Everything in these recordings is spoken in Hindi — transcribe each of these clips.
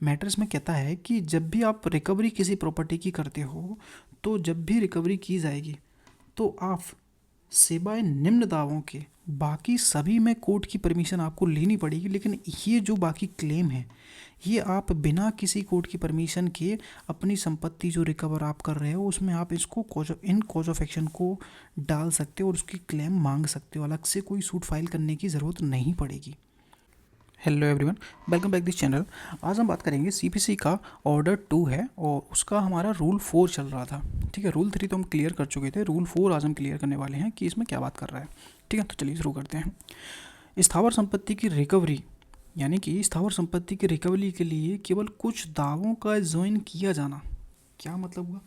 मैटर्स में कहता है कि जब भी आप रिकवरी किसी प्रॉपर्टी की करते हो, तो जब भी रिकवरी की जाएगी तो आप सिवाय निम्न दावों के बाकी सभी में कोर्ट की परमिशन आपको लेनी पड़ेगी। लेकिन ये जो बाकी क्लेम है, ये आप बिना किसी कोर्ट की परमिशन के अपनी संपत्ति जो रिकवर आप कर रहे हो उसमें आप इसको कॉज ऑफ एक्शन को डाल सकते हो और उसकी क्लेम मांग सकते हो। अलग से कोई सूट फाइल करने की ज़रूरत नहीं पड़ेगी। Hello everyone, welcome back this channel. आज हम बात करेंगे सीपीसी का ऑर्डर 2 है और उसका हमारा रूल 4 चल रहा था। ठीक है, रूल 3 तो हम क्लियर कर चुके थे, रूल 4 आज हम क्लियर करने वाले हैं कि इसमें क्या बात कर रहा है। ठीक है, तो चलिए शुरू करते हैं। स्थावर संपत्ति की रिकवरी, यानी कि स्थावर संपत्ति की रिकवरी के लिए केवल कुछ दावों का ज्वाइन किया जाना। क्या मतलब हुआ?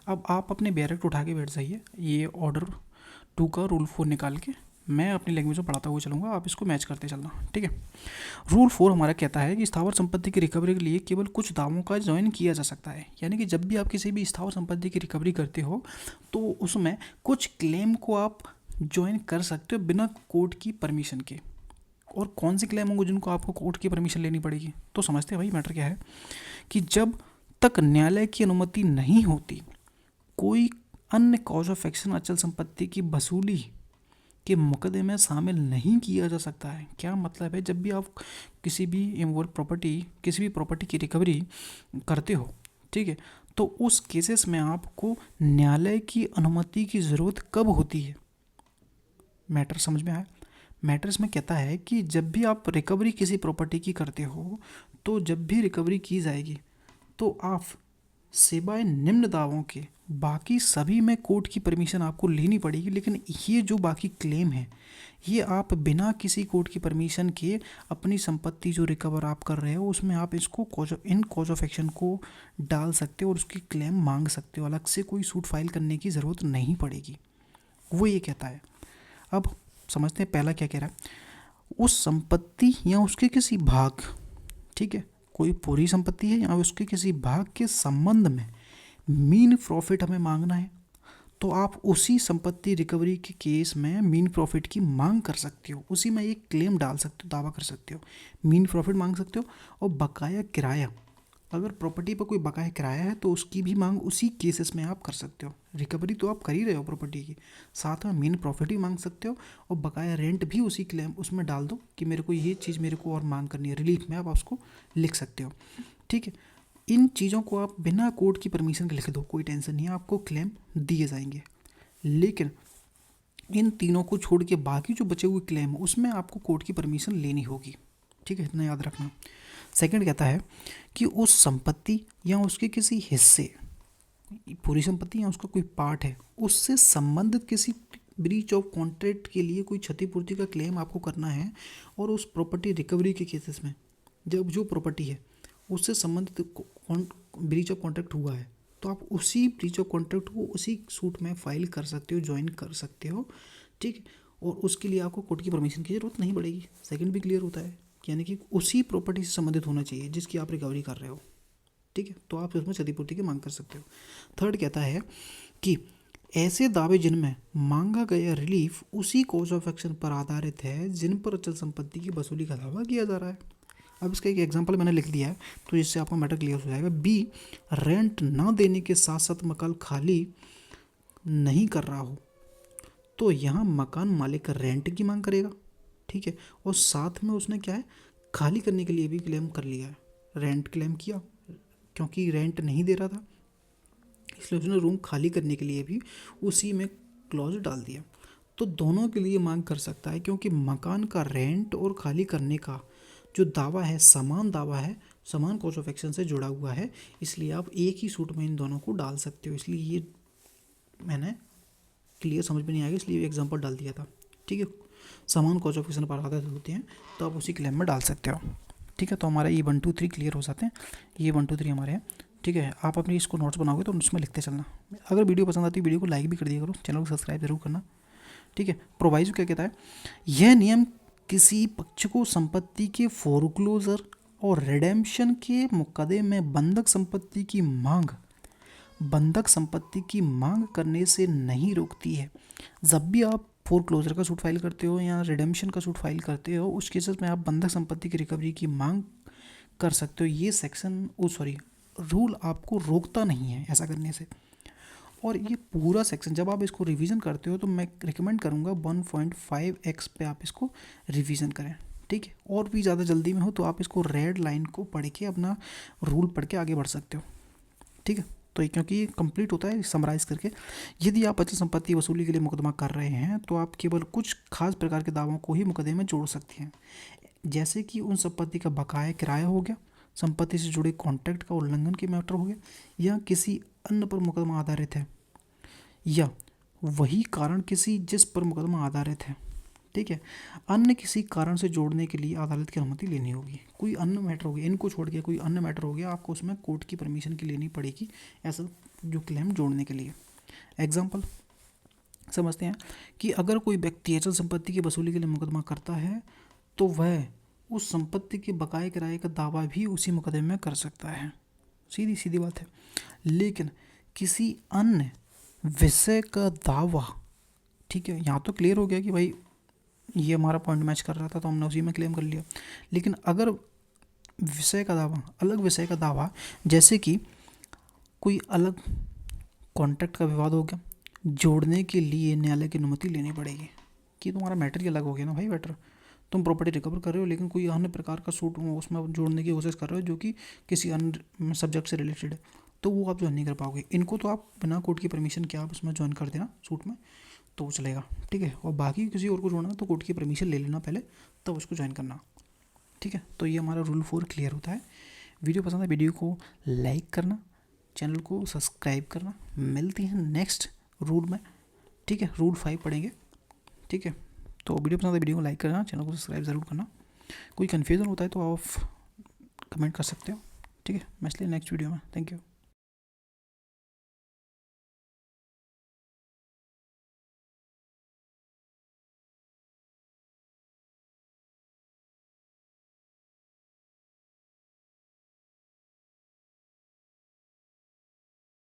अब आप अपने बैरक उठा के बैठ जाइए, ये ऑर्डर 2 का रूल 4 निकाल के मैं अपनी लैंग्वेज में पढ़ाता हुआ चलूँगा, आप इसको मैच करते चलना। ठीक है, रूल 4 हमारा कहता है कि स्थावर संपत्ति की रिकवरी के लिए केवल कुछ दावों का ज्वाइन किया जा सकता है। यानी कि जब भी आप किसी भी स्थावर संपत्ति की रिकवरी करते हो तो उसमें कुछ क्लेम को आप ज्वाइन कर सकते हो बिना कोर्ट की परमिशन के। और कौन से क्लेम होंगे जिनको आपको कोर्ट की परमिशन लेनी पड़ेगी? तो समझते हैं भाई मैटर क्या है कि जब तक न्यायालय की अनुमति नहीं होती, कोई अन्य कॉज ऑफ एक्शन अचल संपत्ति की वसूली के मुकदमे में शामिल नहीं किया जा सकता है। क्या मतलब है? जब भी आप किसी भी इमूवेबल प्रॉपर्टी, किसी भी प्रॉपर्टी की रिकवरी करते हो, ठीक है, तो उस केसेस में आपको न्यायालय की अनुमति की ज़रूरत कब होती है? मैटर समझ में आया? मैटर्स में कहता है कि जब भी आप रिकवरी किसी प्रॉपर्टी की करते हो, तो जब भी रिकवरी की जाएगी तो आप सिवाय निम्न दावों के बाकी सभी में कोर्ट की परमिशन आपको लेनी पड़ेगी। लेकिन ये जो बाकी क्लेम है, ये आप बिना किसी कोर्ट की परमिशन के अपनी संपत्ति जो रिकवर आप कर रहे हो उसमें आप इसको कॉज ऑफ एक्शन को डाल सकते हो और उसकी क्लेम मांग सकते हो। अलग से कोई सूट फाइल करने की ज़रूरत नहीं पड़ेगी, वो ये कहता है। अब समझते हैं पहला क्या कह रहा है। उस संपत्ति या उसके किसी भाग, ठीक है, कोई पूरी संपत्ति है या उसके किसी भाग के संबंध में मीन प्रॉफिट हमें मांगना है, तो आप उसी संपत्ति रिकवरी के केस में मीन प्रॉफिट की मांग कर सकते हो। उसी में एक क्लेम डाल सकते हो, दावा कर सकते हो, मीन प्रॉफिट मांग सकते हो। और बकाया किराया, अगर प्रॉपर्टी पर कोई बकाया किराया है तो उसकी भी मांग उसी केसेस में आप कर सकते हो। रिकवरी तो आप कर ही रहे हो प्रॉपर्टी की, साथ में मीन प्रॉफिट भी मांग सकते हो और बकाया रेंट भी उसी क्लेम उसमें डाल दो कि मेरे को ये चीज़ मेरे को और मांग करनी है, रिलीफ में आप उसको लिख सकते हो। ठीक है, इन चीज़ों को आप बिना कोर्ट की परमिशन के लिख दो, कोई टेंशन नहीं है, आपको क्लेम दिए जाएंगे। लेकिन इन तीनों को छोड़ के बाकी जो बचे हुए क्लेम है उसमें आपको कोर्ट की परमिशन लेनी होगी। ठीक है, इतना याद रखना। सेकंड कहता है कि उस संपत्ति या उसके किसी हिस्से, पूरी संपत्ति या उसका कोई पार्ट है, उससे संबंधित किसी ब्रीच ऑफ कॉन्ट्रैक्ट के लिए कोई क्षतिपूर्ति का क्लेम आपको करना है। और उस प्रॉपर्टी रिकवरी के केसेस में जब जो प्रॉपर्टी है उससे संबंधित ब्रीच ऑफ कॉन्ट्रैक्ट हुआ है तो आप उसी ब्रीच ऑफ कॉन्ट्रैक्ट को उसी सूट में फाइल कर सकते हो, ज्वाइन कर सकते हो। ठीक, और उसके लिए आपको कोर्ट की परमिशन की ज़रूरत नहीं पड़ेगी। सेकंड भी क्लियर होता है, यानी कि उसी प्रॉपर्टी से संबंधित होना चाहिए जिसकी आप रिकवरी कर रहे हो। ठीक है, तो आप उसमें क्षतिपूर्ति की मांग कर सकते हो। थर्ड कहता है कि ऐसे दावे जिनमें मांगा गया रिलीफ उसी कॉज ऑफ एक्शन पर आधारित है जिन पर अचल संपत्ति की वसूली का दावा किया जा रहा है। अब इसका एक एग्जांपल मैंने लिख दिया है तो इससे आपका मैटर क्लियर हो जाएगा। बी रेंट ना देने के साथ साथ मकान खाली नहीं कर रहा हो तो यहाँ मकान मालिक रेंट की मांग करेगा। ठीक है, और साथ में उसने क्या है, खाली करने के लिए भी क्लेम कर लिया है, रेंट क्लेम किया क्योंकि रेंट नहीं दे रहा था, इसलिए उसने रूम खाली करने के लिए भी उसी में क्लॉज डाल दिया। तो दोनों के लिए मांग कर सकता है क्योंकि मकान का रेंट और खाली करने का जो दावा है समान दावा है, समान कॉज ऑफ एक्शन से जुड़ा हुआ है, इसलिए आप एक ही सूट में इन दोनों को डाल सकते हो। इसलिए ये मैंने क्लियर समझ में नहीं आएगा इसलिए एग्जांपल डाल दिया था। ठीक है, समान कॉज ऑफ एक्शन पर आधारित होते हैं तो आप उसी क्लेम में डाल सकते हो। ठीक है, तो हमारा ये 1 2 3 क्लियर हो जाते हैं, ये 1 2 3 हमारे हैं। ठीक है, आप अपनी इसको नोट्स बनाओगे तो उसमें लिखते चलना। अगर वीडियो पसंद आती है वीडियो को लाइक भी कर दिया करो, चैनल को सब्सक्राइब जरूर करना। ठीक है, प्रोवाइजो क्या कहता है, यह नियम किसी पक्ष को संपत्ति के फोरक्लोजर और रिडेम्पशन के मुकदमे में बंधक संपत्ति की मांग करने से नहीं रोकती है। जब भी आप फोरक्लोजर का सूट फाइल करते हो या रिडेम्पशन का सूट फाइल करते हो उस केसेस में आप बंधक संपत्ति की रिकवरी की मांग कर सकते हो। ये सेक्शन रूल आपको रोकता नहीं है ऐसा करने से। और ये पूरा सेक्शन जब आप इसको रिवीजन करते हो तो मैं रिकमेंड करूँगा 1.5x पे आप इसको रिवीजन करें, ठीक है। और भी ज़्यादा जल्दी में हो तो आप इसको रेड लाइन को पढ़ के अपना रूल पढ़ के आगे बढ़ सकते हो, ठीक है। तो ये क्योंकि ये कंप्लीट होता है समराइज़ करके, यदि आप अचल संपत्ति वसूली के लिए मुकदमा कर रहे हैं तो आप केवल कुछ खास प्रकार के दावों को ही मुकदमे में जोड़ सकते हैं, जैसे कि उन संपत्ति का बकाया किराया हो गया, संपत्ति से जुड़े कॉन्ट्रैक्ट का उल्लंघन के मैटर हो गया, या किसी अन्य पर मुकदमा आधारित है, या वही कारण किसी जिस पर मुकदमा आधारित है, ठीक है। अन्य किसी कारण से जोड़ने के लिए अदालत की अनुमति लेनी होगी। कोई अन्य मैटर हो गया, इनको छोड़ के कोई अन्य मैटर हो गया, आपको उसमें कोर्ट की परमिशन की लेनी पड़ेगी ऐसा जो क्लेम जोड़ने के लिए। एग्जाम्पल समझते हैं कि अगर कोई व्यक्ति अचल संपत्ति की वसूली के लिए मुकदमा करता है तो वह उस संपत्ति के बकाये किराए का दावा भी उसी मुकदमे में कर सकता है, सीधी सीधी बात है। लेकिन किसी अन्य विषय का दावा, ठीक है, यहाँ तो क्लियर हो गया कि भाई ये हमारा पॉइंट मैच कर रहा था तो हमने उसी में क्लेम कर लिया। लेकिन अगर विषय का दावा, अलग विषय का दावा, जैसे कि कोई अलग कॉन्ट्रैक्ट का विवाद हो गया, जोड़ने के लिए न्यायालय की अनुमति लेनी पड़ेगी कि तुम्हारा मैटर ही अलग हो गया ना भाई। मैटर तुम प्रॉपर्टी रिकवर कर रहे हो लेकिन कोई अन्य प्रकार का सूट उसमें जोड़ने की कोशिश कर रहे हो जो कि किसी अन्य सब्जेक्ट से रिलेटेड है, तो वो आप ज्वाइन नहीं कर पाओगे। इनको तो आप बिना कोर्ट की परमिशन के आप उसमें ज्वाइन कर देना सूट में, तो वो चलेगा, ठीक है। और बाकी किसी और को जोड़ना तो कोर्ट की परमिशन ले लेना पहले, तब उसको ज्वाइन करना, ठीक है। तो ये हमारा रूल 4 क्लियर होता है। वीडियो पसंद है वीडियो को लाइक करना, चैनल को सब्सक्राइब करना। मिलते हैं नेक्स्ट रूल में, ठीक है। रूल 5 पढ़ेंगे, ठीक है। तो वीडियो पसंद है वीडियो को लाइक करना, चैनल को सब्सक्राइब ज़रूर करना। कोई कन्फ्यूज़न होता है तो आप कमेंट कर सकते हो, ठीक है। मैं इसलिए नेक्स्ट वीडियो में। Thank you.